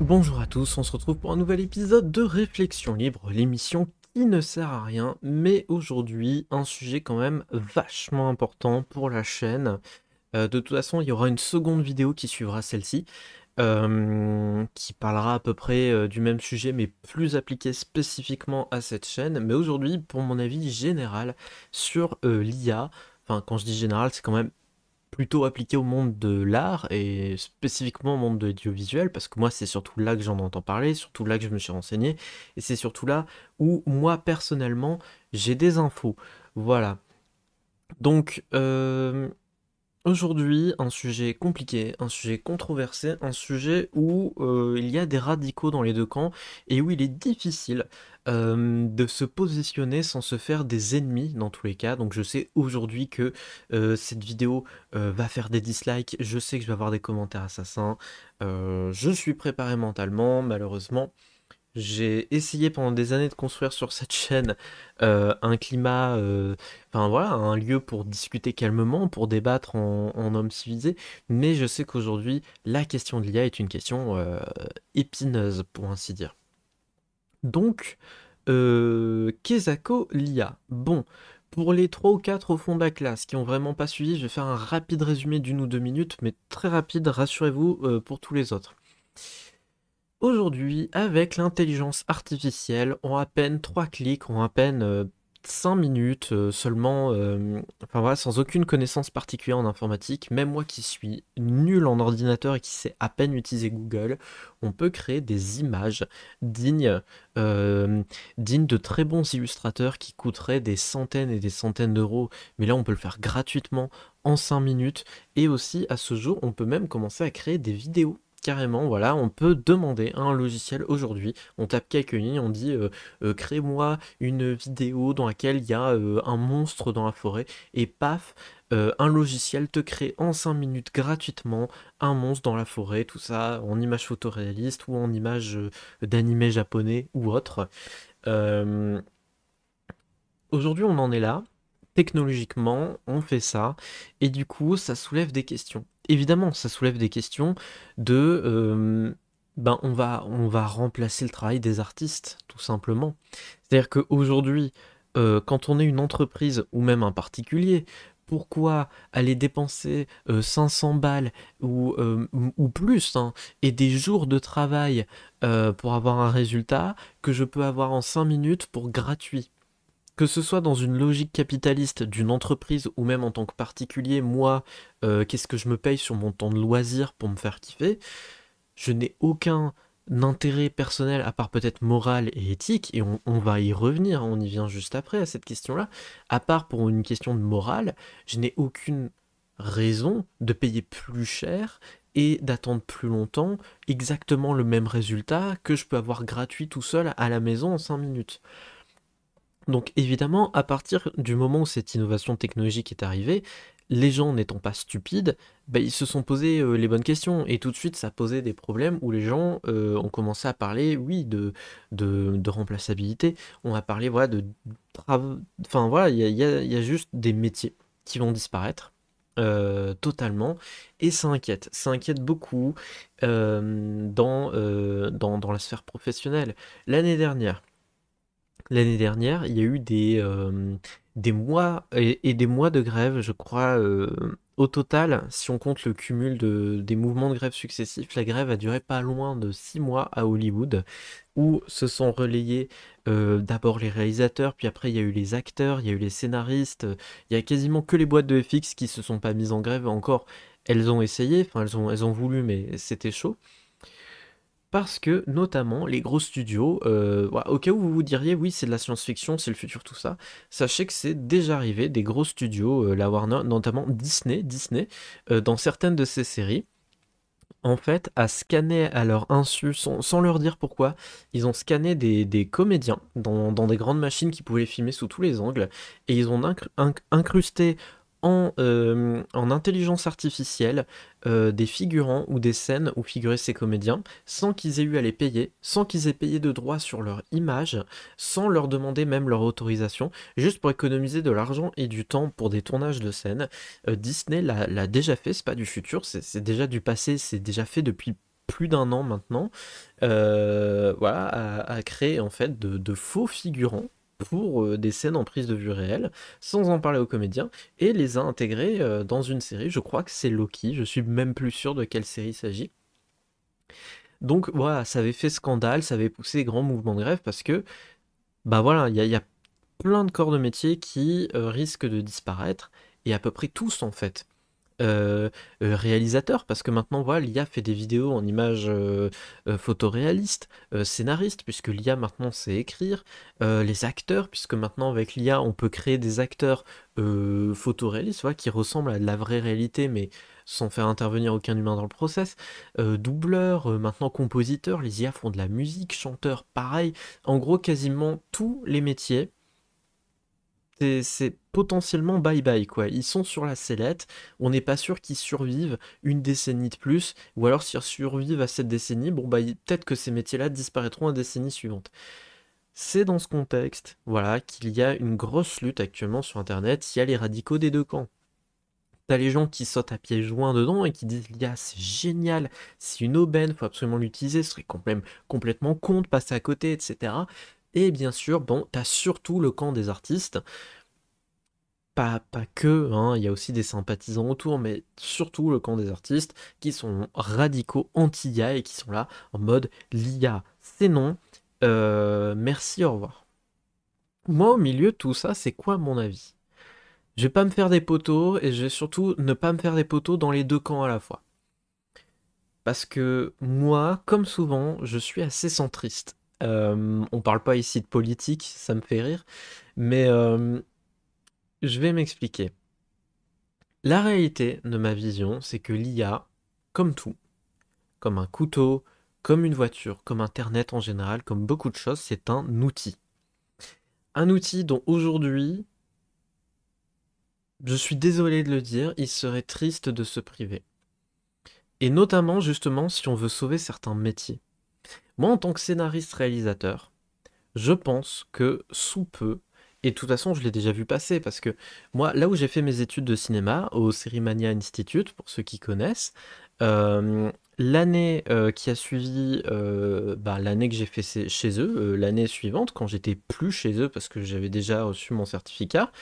Bonjour à tous, on se retrouve pour un nouvel épisode de Réflexion Libre, l'émission qui ne sert à rien, mais aujourd'hui un sujet quand même vachement important pour la chaîne. De toute façon, il y aura une seconde vidéo qui suivra celle-ci, qui parlera à peu près du même sujet, mais plus appliqué spécifiquement à cette chaîne. Mais aujourd'hui, pour mon avis général sur l'IA, enfin quand je dis général, c'est quand même plutôt appliqué au monde de l'art et spécifiquement au monde de l'audiovisuel, parce que moi c'est surtout là que j'en entends parler, surtout là que je me suis renseigné, et c'est surtout là où moi personnellement j'ai des infos. Voilà. Donc aujourd'hui, un sujet compliqué, un sujet controversé, un sujet où il y a des radicaux dans les deux camps et où il est difficile de se positionner sans se faire des ennemis dans tous les cas. Donc je sais aujourd'hui que cette vidéo va faire des dislikes, je sais que je vais avoir des commentaires assassins, je suis préparé mentalement, malheureusement. J'ai essayé pendant des années de construire sur cette chaîne un climat, enfin voilà, un lieu pour discuter calmement, pour débattre en homme civilisé, mais je sais qu'aujourd'hui, la question de l'IA est une question épineuse, pour ainsi dire. Donc, Kezako l'IA. Bon, pour les 3 ou 4 au fond de la classe qui ont vraiment pas suivi, je vais faire un rapide résumé d'une ou deux minutes, mais très rapide, rassurez-vous, pour tous les autres. Aujourd'hui, avec l'intelligence artificielle, en à peine 3 clics, en à peine 5 minutes seulement, enfin voilà, sans aucune connaissance particulière en informatique, même moi qui suis nul en ordinateur et qui sais à peine utiliser Google, on peut créer des images dignes, dignes de très bons illustrateurs qui coûteraient des centaines et des centaines d'euros, mais là on peut le faire gratuitement en 5 minutes, et aussi à ce jour, on peut même commencer à créer des vidéos. Carrément, voilà, on peut demander à un logiciel aujourd'hui, on tape quelques lignes, on dit crée-moi une vidéo dans laquelle il y a un monstre dans la forêt, et paf, un logiciel te crée en 5 minutes gratuitement un monstre dans la forêt, tout ça en image photoréaliste ou en image d'animé japonais ou autre. Euh, Aujourd'hui, on en est là. Technologiquement, on fait ça, et du coup, ça soulève des questions. Évidemment, ça soulève des questions de, ben, on va remplacer le travail des artistes, tout simplement. C'est-à-dire qu'aujourd'hui, quand on est une entreprise ou même un particulier, pourquoi aller dépenser 500 balles ou plus, hein, et des jours de travail pour avoir un résultat que je peux avoir en 5 minutes pour gratuit? Que ce soit dans une logique capitaliste d'une entreprise ou même en tant que particulier, moi, qu'est-ce que je me paye sur mon temps de loisir pour me faire kiffer? Je n'ai aucun intérêt personnel à part peut-être moral et éthique, et on va y revenir, on y vient juste après à cette question-là. À part pour une question de morale, je n'ai aucune raison de payer plus cher et d'attendre plus longtemps exactement le même résultat que je peux avoir gratuit tout seul à la maison en 5 minutes. Donc évidemment, à partir du moment où cette innovation technologique est arrivée, les gens n'étant pas stupides, bah, ils se sont posés les bonnes questions, et tout de suite ça posait des problèmes où les gens ont commencé à parler, oui, de remplaçabilité, on a parlé, voilà, enfin voilà, il y a juste des métiers qui vont disparaître totalement, et ça inquiète beaucoup dans la sphère professionnelle. L'année dernière, L'année dernière, il y a eu des mois et des mois de grève, je crois. Au total, si on compte le cumul des mouvements de grève successifs, la grève a duré pas loin de 6 mois à Hollywood, où se sont relayés d'abord les réalisateurs, puis après il y a eu les acteurs, il y a eu les scénaristes. Il y a quasiment que les boîtes de FX qui se sont pas mises en grève. Encore, elles ont essayé, enfin elles ont voulu, mais c'était chaud. Parce que, notamment, les gros studios, voilà, au cas où vous vous diriez, oui, c'est de la science-fiction, c'est le futur, tout ça, sachez que c'est déjà arrivé, des gros studios, la Warner, notamment Disney, dans certaines de ses séries, en fait, a scanné à leur insu, sans leur dire pourquoi, ils ont scanné des comédiens dans des grandes machines qui pouvaient les filmer sous tous les angles, et ils ont incrusté en intelligence artificielle des figurants ou des scènes où figuraient ces comédiens, sans qu'ils aient eu à les payer, sans qu'ils aient payé de droits sur leur image, sans leur demander même leur autorisation, juste pour économiser de l'argent et du temps pour des tournages de scènes. Disney l'a déjà fait, c'est pas du futur, c'est déjà du passé, c'est déjà fait depuis plus d'un an maintenant. Voilà, à créer en fait de faux figurants pour des scènes en prise de vue réelle, sans en parler aux comédiens, et les a intégrés dans une série. Je crois que c'est Loki, je suis même plus sûr de quelle série il s'agit. Donc voilà, ça avait fait scandale, ça avait poussé grand mouvement de grève parce que, bah voilà, il y a plein de corps de métier qui risquent de disparaître, et à peu près tous en fait. euh, Réalisateur, parce que maintenant, voilà, l'IA fait des vidéos en images photoréalistes, scénariste, puisque l'IA maintenant sait écrire, les acteurs, puisque maintenant avec l'IA on peut créer des acteurs photoréalistes, voilà, qui ressemblent à de la vraie réalité, mais sans faire intervenir aucun humain dans le process, doubleurs, maintenant compositeurs, les IA font de la musique, chanteurs, pareil, en gros quasiment tous les métiers c'est potentiellement bye bye quoi. Ils sont sur la sellette. On n'est pas sûr qu'ils survivent une décennie de plus. Ou alors s'ils survivent à cette décennie, bon bah peut-être que ces métiers-là disparaîtront à la décennie suivante. C'est dans ce contexte, voilà, qu'il y a une grosse lutte actuellement sur Internet. Il y a les radicaux des deux camps. T'as les gens qui sautent à pieds joints dedans et qui disent l'IA c'est génial, c'est une aubaine, faut absolument l'utiliser, ce serait complètement con de passer à côté, etc. Et bien sûr, bon, t'as surtout le camp des artistes pas que, hein, il y a aussi des sympathisants autour, mais surtout le camp des artistes qui sont radicaux anti-IA et qui sont là en mode l'IA, c'est non, merci, au revoir. Moi, au milieu de tout ça, c'est quoi mon avis? Je vais pas me faire des poteaux et je vais surtout ne pas me faire des poteaux dans les deux camps à la fois. Parce que moi, comme souvent, je suis assez centriste. On parle pas ici de politique, ça me fait rire, mais je vais m'expliquer. La réalité de ma vision, c'est que l'IA, comme tout, comme un couteau, comme une voiture, comme Internet en général, comme beaucoup de choses, c'est un outil. Un outil dont aujourd'hui, je suis désolé de le dire, il serait triste de se priver. Et notamment, justement, si on veut sauver certains métiers. Moi, en tant que scénariste-réalisateur, je pense que sous peu, et de toute façon, je l'ai déjà vu passer, parce que moi, là où j'ai fait mes études de cinéma, au Cerimania Institute, pour ceux qui connaissent, l'année qui a suivi bah, l'année que j'ai fait chez eux, l'année suivante, quand j'étais plus chez eux, parce que j'avais déjà reçu mon certificat,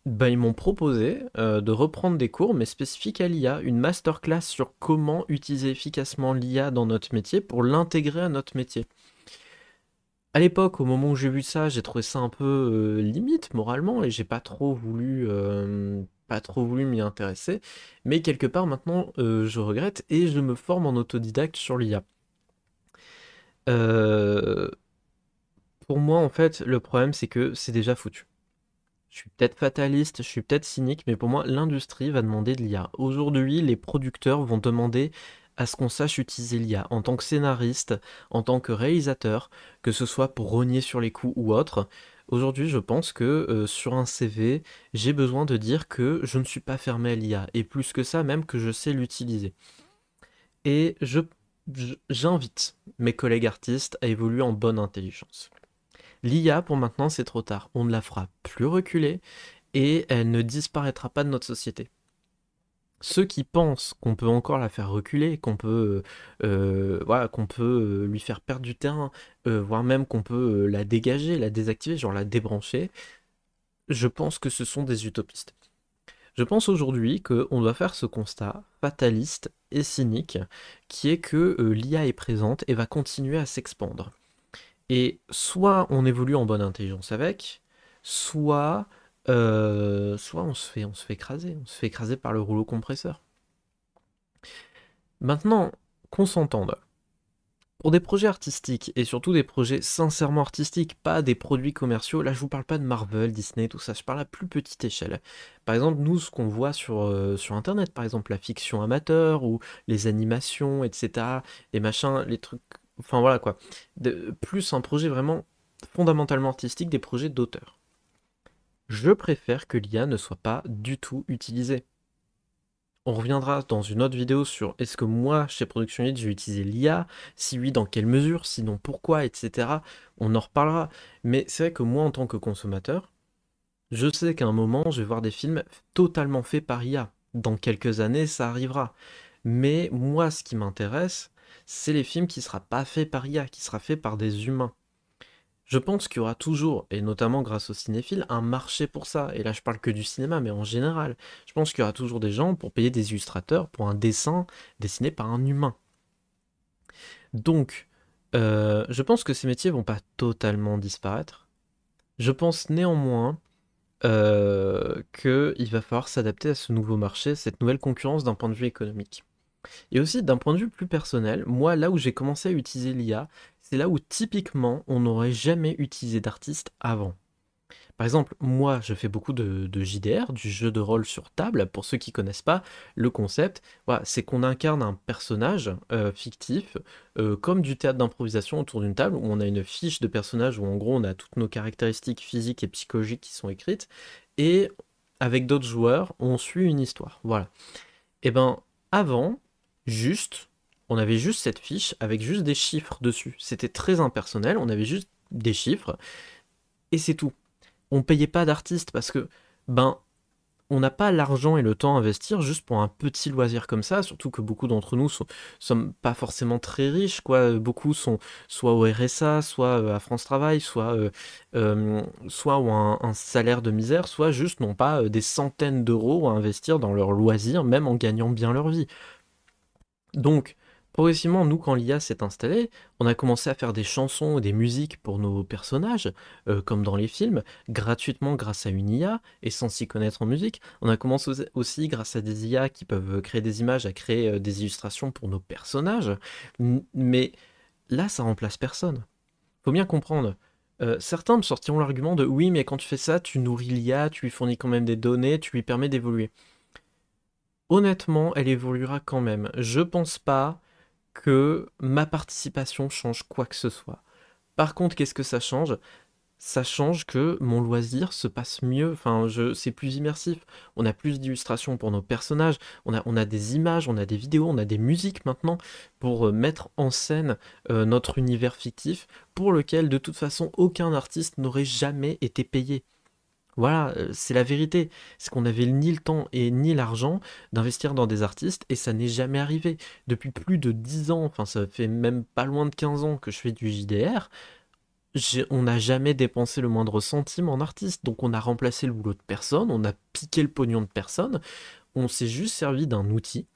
bah, ils m'ont proposé de reprendre des cours, mais spécifiques à l'IA, une masterclass sur comment utiliser efficacement l'IA dans notre métier pour l'intégrer à notre métier. À l'époque, au moment où j'ai vu ça, j'ai trouvé ça un peu limite moralement et j'ai pas trop voulu m'y intéresser. Mais quelque part maintenant, je regrette et je me forme en autodidacte sur l'IA. Euh, pour moi, en fait, le problème c'est que c'est déjà foutu. Je suis peut-être fataliste, je suis peut-être cynique, mais pour moi, l'industrie va demander de l'IA. Aujourd'hui, les producteurs vont demander à ce qu'on sache utiliser l'IA en tant que scénariste, en tant que réalisateur, que ce soit pour rogner sur les coûts ou autre. Aujourd'hui, je pense que sur un CV, j'ai besoin de dire que je ne suis pas fermé à l'IA, et plus que ça, même que je sais l'utiliser. Et j'invite mes collègues artistes à évoluer en bonne intelligence. L'IA, pour maintenant, c'est trop tard. On ne la fera plus reculer et elle ne disparaîtra pas de notre société. Ceux qui pensent qu'on peut encore la faire reculer, voilà, qu'on peut lui faire perdre du terrain, voire même qu'on peut la dégager, la désactiver, genre la débrancher, je pense que ce sont des utopistes. Je pense aujourd'hui qu'on doit faire ce constat fataliste et cynique qui est que l'IA est présente et va continuer à s'expandre. Et soit on évolue en bonne intelligence avec, soit on se fait écraser par le rouleau compresseur. Maintenant, qu'on s'entende, pour des projets artistiques, et surtout des projets sincèrement artistiques, pas des produits commerciaux, là je vous parle pas de Marvel, Disney, tout ça, je parle à plus petite échelle. Par exemple, nous, ce qu'on voit sur Internet, par exemple la fiction amateur, ou les animations, etc., les machins, les trucs, enfin voilà quoi. Plus un projet vraiment fondamentalement artistique, des projets d'auteur. je préfère que l'IA ne soit pas du tout utilisée. On reviendra dans une autre vidéo sur est-ce que moi, chez Production Lead, j'ai utilisé l'IA, si oui, dans quelle mesure, sinon pourquoi, etc. On en reparlera. Mais c'est vrai que moi, en tant que consommateur, je sais qu'à un moment, je vais voir des films totalement faits par IA. Dans quelques années, ça arrivera. Mais moi, ce qui m'intéresse, c'est les films qui ne seront pas faits par IA, qui sera fait par des humains. Je pense qu'il y aura toujours, et notamment grâce aux cinéphiles, un marché pour ça. Et là, je parle que du cinéma, mais en général. Je pense qu'il y aura toujours des gens pour payer des illustrateurs pour un dessin dessiné par un humain. Donc, je pense que ces métiers vont pas totalement disparaître. Je pense néanmoins qu'il va falloir s'adapter à ce nouveau marché, cette nouvelle concurrence d'un point de vue économique. Et aussi d'un point de vue plus personnel, moi là où j'ai commencé à utiliser l'IA, c'est là où typiquement on n'aurait jamais utilisé d'artiste avant. Par exemple, moi je fais beaucoup de JDR, du jeu de rôle sur table. Pour ceux qui connaissent pas le concept, voilà, c'est qu'on incarne un personnage fictif, comme du théâtre d'improvisation autour d'une table, où on a une fiche de personnage où en gros on a toutes nos caractéristiques physiques et psychologiques qui sont écrites, et avec d'autres joueurs, on suit une histoire. Voilà. Et ben avant, juste, on avait juste cette fiche avec juste des chiffres dessus. C'était très impersonnel, on avait juste des chiffres et c'est tout. On payait pas d'artistes parce que, ben, on n'a pas l'argent et le temps à investir juste pour un petit loisir comme ça, surtout que beaucoup d'entre nous sommes pas forcément très riches, quoi. Beaucoup sont soit au RSA, soit à France Travail, soit ont un salaire de misère, soit juste n'ont pas des centaines d'euros à investir dans leur loisir, même en gagnant bien leur vie. Donc, progressivement, nous, quand l'IA s'est installée, on a commencé à faire des chansons ou des musiques pour nos personnages, comme dans les films, gratuitement grâce à une IA et sans s'y connaître en musique. On a commencé aussi, grâce à des IA qui peuvent créer des images, à créer des illustrations pour nos personnages. Mais là, ça remplace personne. Faut bien comprendre. Certains me sortiront l'argument de oui, mais quand tu fais ça, tu nourris l'IA, tu lui fournis quand même des données, tu lui permets d'évoluer. Honnêtement, elle évoluera quand même. Je pense pas que ma participation change quoi que ce soit. Par contre, qu'est-ce que ça change? Ça change que mon loisir se passe mieux, enfin, c'est plus immersif. On a plus d'illustrations pour nos personnages, on a des images, on a des vidéos, on a des musiques maintenant pour mettre en scène notre univers fictif pour lequel de toute façon aucun artiste n'aurait jamais été payé. Voilà, c'est la vérité. C'est qu'on n'avait ni le temps et ni l'argent d'investir dans des artistes et ça n'est jamais arrivé. Depuis plus de 10 ans, enfin ça fait même pas loin de 15 ans que je fais du JDR, on n'a jamais dépensé le moindre centime en artiste. Donc on a remplacé le boulot de personne, on a piqué le pognon de personne, on s'est juste servi d'un outil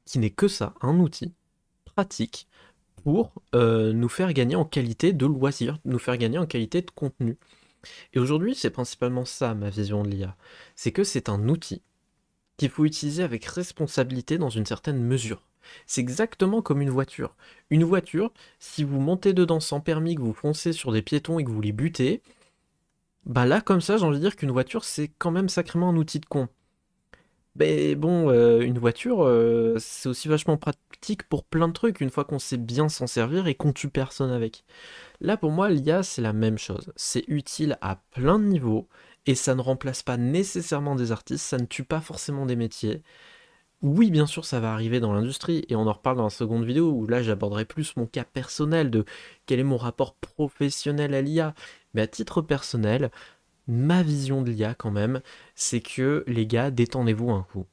qui n'est que ça, un outil pratique pour nous faire gagner en qualité de loisir, nous faire gagner en qualité de contenu. Et aujourd'hui, c'est principalement ça ma vision de l'IA. C'est que c'est un outil qu'il faut utiliser avec responsabilité dans une certaine mesure. C'est exactement comme une voiture. Une voiture, si vous montez dedans sans permis, que vous foncez sur des piétons et que vous les butez, bah là, comme ça, j'ai envie de dire qu'une voiture, c'est quand même sacrément un outil de con. Mais bon, une voiture, c'est aussi vachement pratique pour plein de trucs, une fois qu'on sait bien s'en servir et qu'on tue personne avec. Là, pour moi, l'IA, c'est la même chose. C'est utile à plein de niveaux et ça ne remplace pas nécessairement des artistes, ça ne tue pas forcément des métiers. Oui, bien sûr, ça va arriver dans l'industrie et on en reparle dans la seconde vidéo où là, j'aborderai plus mon cas personnel de quel est mon rapport professionnel à l'IA. Mais à titre personnel, ma vision de l'IA quand même, c'est que les gars, détendez-vous un coup.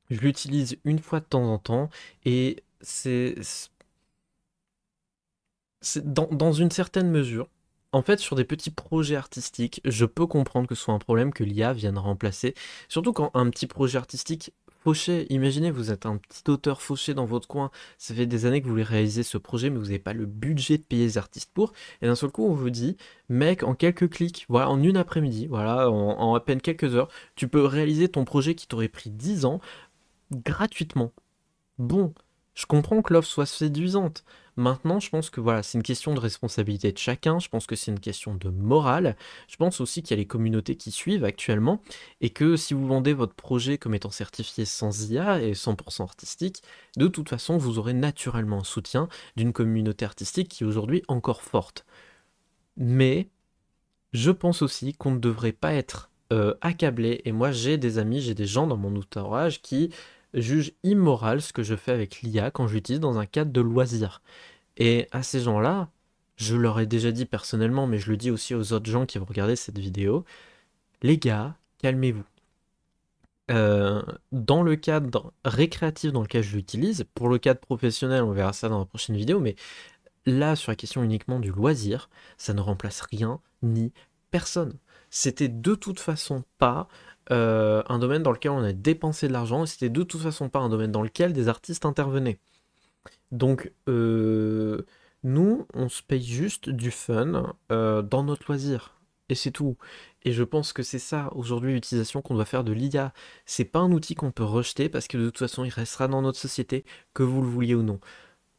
Je l'utilise une fois de temps en temps et c'est dans une certaine mesure. En fait, sur des petits projets artistiques, je peux comprendre que ce soit un problème que l'IA vienne remplacer. Surtout quand un petit projet artistique fauché, imaginez, vous êtes un petit auteur fauché dans votre coin, ça fait des années que vous voulez réaliser ce projet, mais vous n'avez pas le budget de payer les artistes pour, et d'un seul coup, on vous dit, mec, en quelques clics, voilà, en une après-midi, voilà, en à peine quelques heures, tu peux réaliser ton projet qui t'aurait pris 10 ans gratuitement. Bon, je comprends que l'offre soit séduisante. Maintenant, je pense que voilà, c'est une question de responsabilité de chacun. Je pense que c'est une question de morale. Je pense aussi qu'il y a les communautés qui suivent actuellement et que si vous vendez votre projet comme étant certifié sans IA et 100% artistique, de toute façon, vous aurez naturellement un soutien d'une communauté artistique qui est aujourd'hui encore forte. Mais je pense aussi qu'on ne devrait pas être accablé. Et moi, j'ai des amis, j'ai des gens dans mon entourage qui jugent immoral ce que je fais avec l'IA quand j'utilise dans un cadre de loisir. Et à ces gens-là, je leur ai déjà dit personnellement, mais je le dis aussi aux autres gens qui vont regarder cette vidéo, les gars, calmez-vous. Dans le cadre récréatif dans lequel je l'utilise, pour le cadre professionnel, on verra ça dans la prochaine vidéo, mais là, sur la question uniquement du loisir, ça ne remplace rien ni personne. C'était de toute façon pas un domaine dans lequel on a dépensé de l'argent, et c'était de toute façon pas un domaine dans lequel des artistes intervenaient. Donc, nous, on se paye juste du fun dans notre loisir. Et c'est tout. Et je pense que c'est ça, aujourd'hui, l'utilisation qu'on doit faire de l'IA. C'est pas un outil qu'on peut rejeter parce que de toute façon, il restera dans notre société, que vous le vouliez ou non.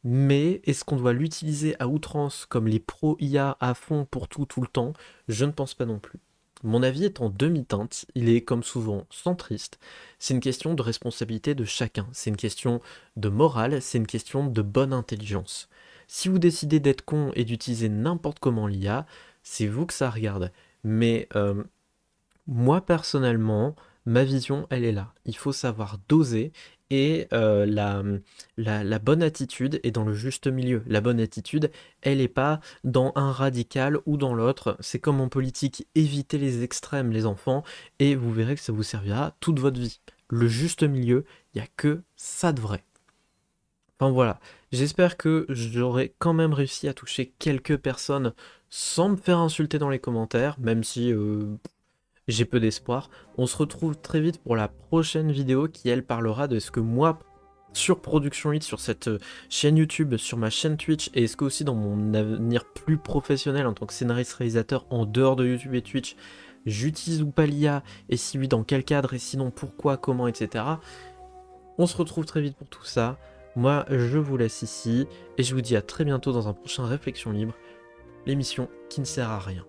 Mais est-ce qu'on doit l'utiliser à outrance comme les pros IA à fond pour tout, tout le temps? Je ne pense pas non plus. Mon avis est en demi-teinte, il est comme souvent centriste. C'est une question de responsabilité de chacun, c'est une question de morale, c'est une question de bonne intelligence. Si vous décidez d'être con et d'utiliser n'importe comment l'IA, c'est vous que ça regarde. Mais moi, personnellement, ma vision, elle est là. Il faut savoir doser et la bonne attitude est dans le juste milieu. La bonne attitude, elle n'est pas dans un radical ou dans l'autre. C'est comme en politique, évitez les extrêmes, les enfants, et vous verrez que ça vous servira toute votre vie. Le juste milieu, il n'y a que ça de vrai. Enfin voilà, j'espère que j'aurai quand même réussi à toucher quelques personnes sans me faire insulter dans les commentaires, même si j'ai peu d'espoir. On se retrouve très vite pour la prochaine vidéo qui, elle, parlera de ce que moi, sur Production 8, sur cette chaîne YouTube, sur ma chaîne Twitch, et est-ce que aussi dans mon avenir plus professionnel en tant que scénariste-réalisateur en dehors de YouTube et Twitch, j'utilise ou pas l'IA, et si oui, dans quel cadre, et sinon pourquoi, comment, etc. On se retrouve très vite pour tout ça. Moi, je vous laisse ici, et je vous dis à très bientôt dans un prochain Réflexion Libre, l'émission qui ne sert à rien.